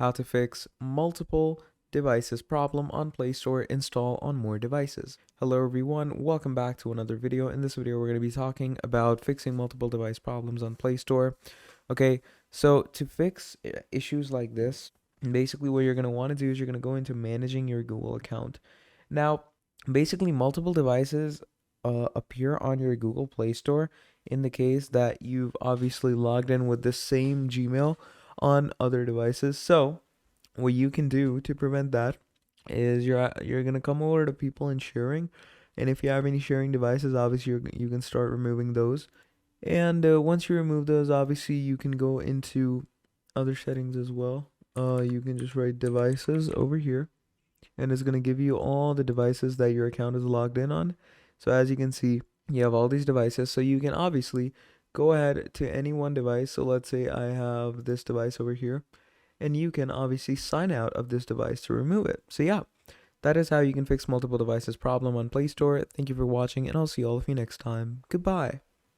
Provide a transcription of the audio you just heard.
how to fix multiple devices problem on Play Store, install on more devices. Hello everyone, welcome back to another video. In this video we're going to be talking about fixing multiple device problems on Play Store. Okay, so to fix issues like this, basically what you're going to want to do is you're going to go into managing your Google account. Now, basically multiple devices appear on your Google Play Store in the case that you've obviously logged in with the same Gmail on other devices. So what you can do to prevent that is you're gonna come over to people and sharing, and if you have any sharing devices, obviously you can start removing those. And once you remove those, obviously you can go into other settings as well. You can just write devices over here, and it's gonna give you all the devices that your account is logged in on. So as you can see, you have all these devices, so you can obviously go ahead to any one device. So let's say I have this device over here, and you can obviously sign out of this device to remove it. So yeah, that is how you can fix multiple devices problem on Play Store. Thank you for watching, and I'll see all of you next time. Goodbye.